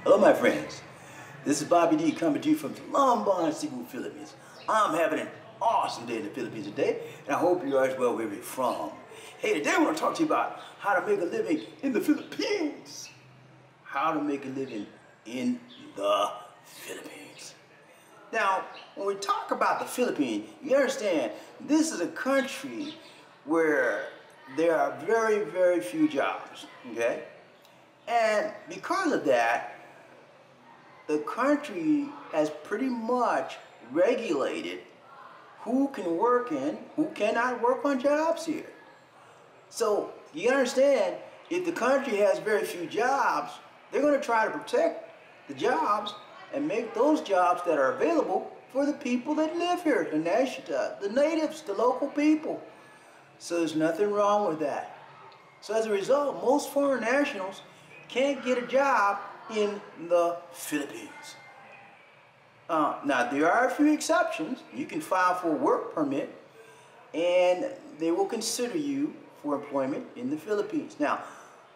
Hello, my friends. This is Bobby D coming to you from Lombard, Cebu, Philippines. I'm having an awesome day in the Philippines today, and I hope you are as well wherever you're from. Hey, today I want to talk to you about how to make a living in the Philippines. How to make a living in the Philippines. Now, when we talk about the Philippines, you understand this is a country where there are very, very few jobs, okay? And because of that, the country has pretty much regulated who can work in, who cannot work on jobs here. So you understand, if the country has very few jobs, they're going to try to protect the jobs and make those jobs that are available for the people that live here, the natives, the local people. So there's nothing wrong with that. So as a result, most foreign nationals can't get a job in the Philippines. Now there are a few exceptions. You can file for a work permit and they will consider you for employment in the Philippines. Now,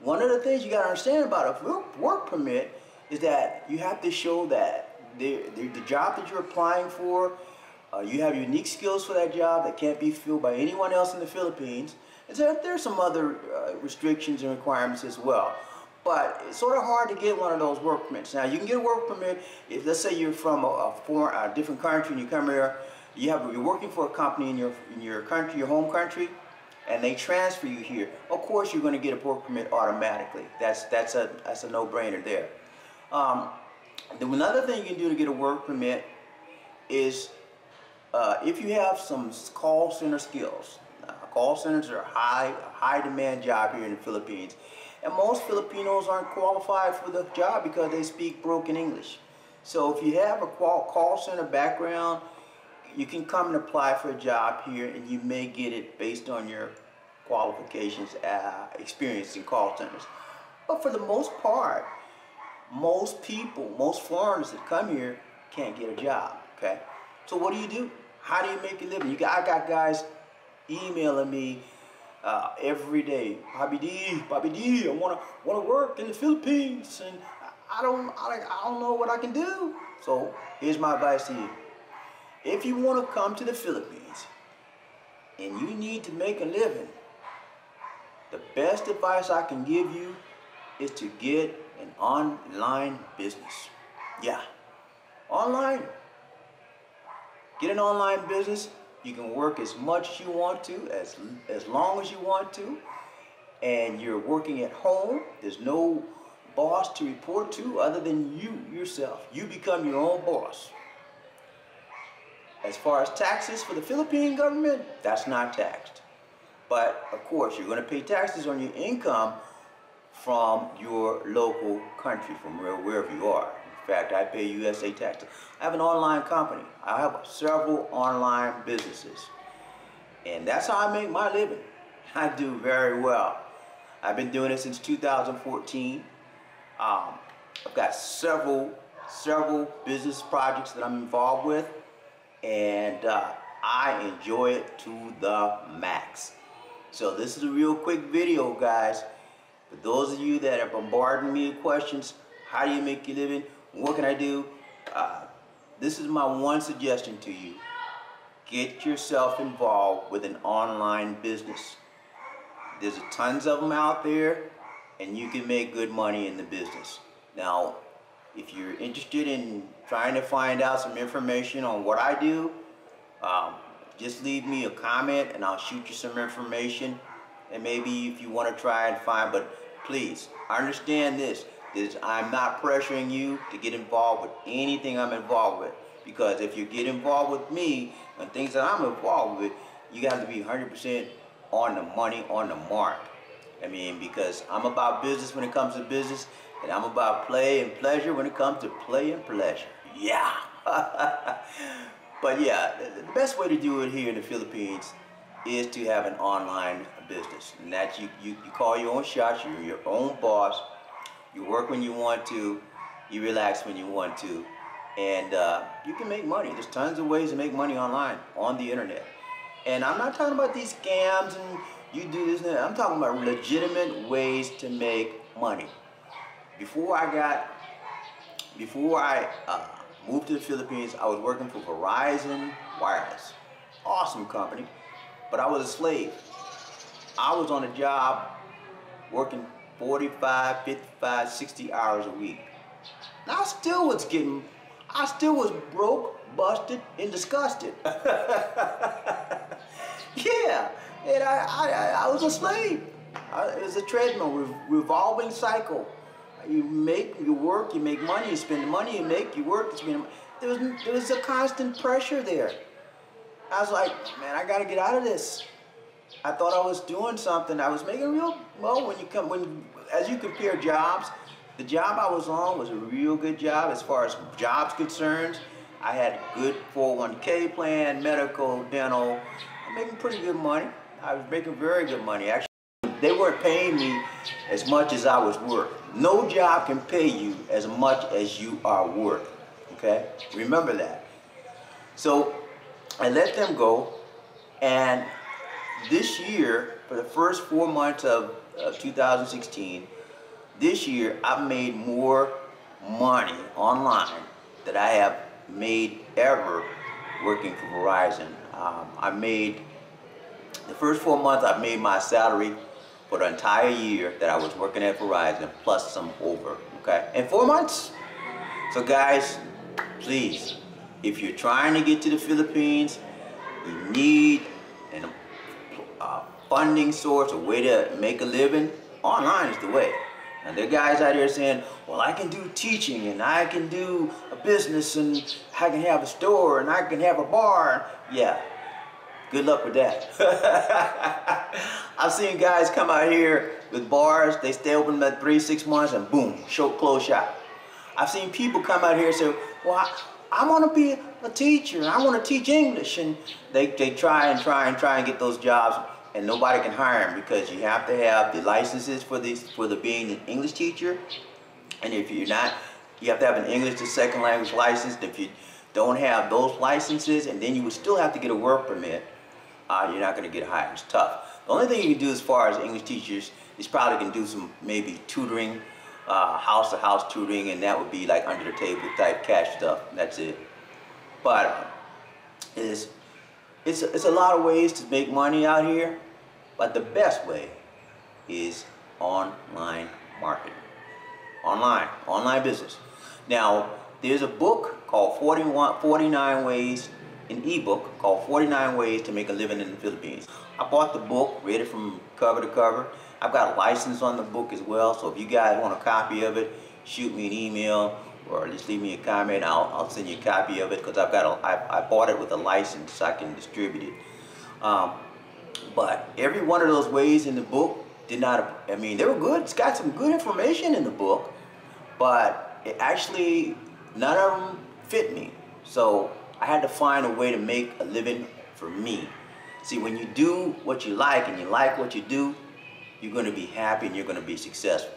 one of the things you got to understand about a work permit is that you have to show that the job that you're applying for, you have unique skills for that job that can't be filled by anyone else in the Philippines. And so there's some other restrictions and requirements as well. But it's sort of hard to get one of those work permits. Now, you can get a work permit if, let's say, you're from a different country and you come here. You're working for a company in your country, your home country, and they transfer you here. Of course, you're going to get a work permit automatically. That's a no-brainer there. Another thing you can do to get a work permit is if you have some call center skills. Call centers are a high demand job here in the Philippines. And most Filipinos aren't qualified for the job because they speak broken English. So if you have a call center background, you can come and apply for a job here and you may get it based on your qualifications, experience in call centers. But for the most part, most people, most foreigners that come here can't get a job, okay? So what do? How do you make a living? I got guys emailing me every day, Bobby D, I wanna work in the Philippines, and I don't know what I can do. So here's my advice to you: if you want to come to the Philippines and you need to make a living, the best advice I can give you is to get an online business. Yeah, online. Get an online business. You can work as much as you want to, as long as you want to, and you're working at home. There's no boss to report to other than you yourself. You become your own boss. As far as taxes for the Philippine government, that's not taxed. But of course, you're going to pay taxes on your income from your local country, from wherever you are. In fact, I pay USA taxes. I have an online company. I have several online businesses. And that's how I make my living. I do very well. I've been doing it since 2014. I've got several business projects that I'm involved with. And I enjoy it to the max. So this is a real quick video, guys. For those of you that are bombarding me with questions, how do you make your living? What can I do? This is my one suggestion to you. Get yourself involved with an online business. There's tons of them out there, and you can make good money in the business. Now, if you're interested in trying to find out some information on what I do, just leave me a comment and I'll shoot you some information. And maybe if you want to try and find, but please understand this. I'm not pressuring you to get involved with anything I'm involved with, because if you get involved with me and things that I'm involved with, you got to be 100% on the money, on the mark. I mean, because I'm about business when it comes to business, and I'm about play and pleasure when it comes to play and pleasure. Yeah. But yeah, the best way to do it here in the Philippines is to have an online business, and that you call your own shots. You're your own boss. You work when you want to, you relax when you want to, and you can make money. There's tons of ways to make money online, on the internet. And I'm not talking about these scams and you do this and that. I'm talking about legitimate ways to make money. Before I got before I moved to the Philippines, I was working for Verizon Wireless. Awesome company, but I was a slave. I was on a job working 45, 55, 60 hours a week. And I still was broke, busted, and disgusted. Yeah, and I was a slave. It was a treadmill, revolving cycle. You work, you make money, you spend the money, you make, you work, you spend money. There was a constant pressure there. I was like, man, I gotta get out of this. I thought I was doing something. I was making real well. As you compare jobs, the job I was on was a real good job as far as jobs concerned. I had a good 401k plan, medical, dental. I'm making pretty good money. I was making very good money. Actually, they weren't paying me as much as I was worth. No job can pay you as much as you are worth. Okay? Remember that. So I let them go, and this year, for the first 4 months of 2016, this year I've made more money online than I have made ever working for Verizon. The first 4 months I've made my salary for the entire year that I was working at Verizon, plus some over, okay? In 4 months. So guys, please, if you're trying to get to the Philippines, you need a funding source, a way to make a living. Online is the way. And there are guys out here saying, well, I can do teaching, and I can do a business, and I can have a store, and I can have a bar. Yeah, good luck with that. I've seen guys come out here with bars, they stay open about 3-6 months, and boom, close shop. I've seen people come out here and say, well, I want to be a teacher, I want to teach English, and they try and get those jobs, and nobody can hire them because you have to have the licenses for being an English teacher, and if you're not, you have to have an English as second language license. If you don't have those licenses, and then you would still have to get a work permit, you're not going to get hired. It's tough. The only thing you can do as far as English teachers is probably can do some maybe tutoring, house-to-house tutoring, and that would be like under the table type cash stuff. That's it. But it's a lot of ways to make money out here, but the best way is online marketing. Online business. Now, there's a book called 49 Ways, an ebook called 49 Ways to Make a Living in the Philippines. I bought the book, read it from cover to cover. I've got a license on the book as well, so if you guys want a copy of it, shoot me an email or just leave me a comment. I'll send you a copy of it because I bought it with a license so I can distribute it. But every one of those ways in the book did not, I mean, they were good. It's got some good information in the book, but it actually, none of them fit me. So I had to find a way to make a living for me. See, when you do what you like and you like what you do, you're going to be happy and you're going to be successful.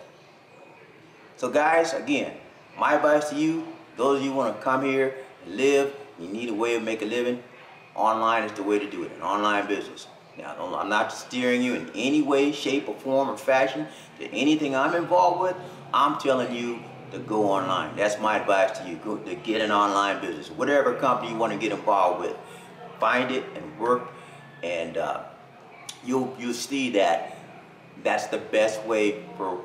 So guys, again, my advice to you, those of you who want to come here and live, you need a way to make a living, online is the way to do it, an online business. Now, I'm not steering you in any way, shape, or form, or fashion to anything I'm involved with. I'm telling you to go online. That's my advice to you, to get an online business. Whatever company you want to get involved with, find it and work, and you'll see that that's the best way for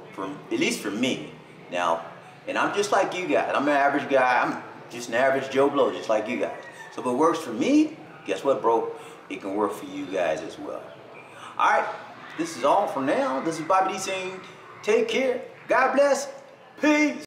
at least for me. Now, and I'm just like you guys. I'm an average guy. I'm just an average Joe Blow, just like you guys. So if it works for me, guess what, bro? It can work for you guys as well. All right, this is all for now. This is Bobby D saying, take care. God bless. Peace.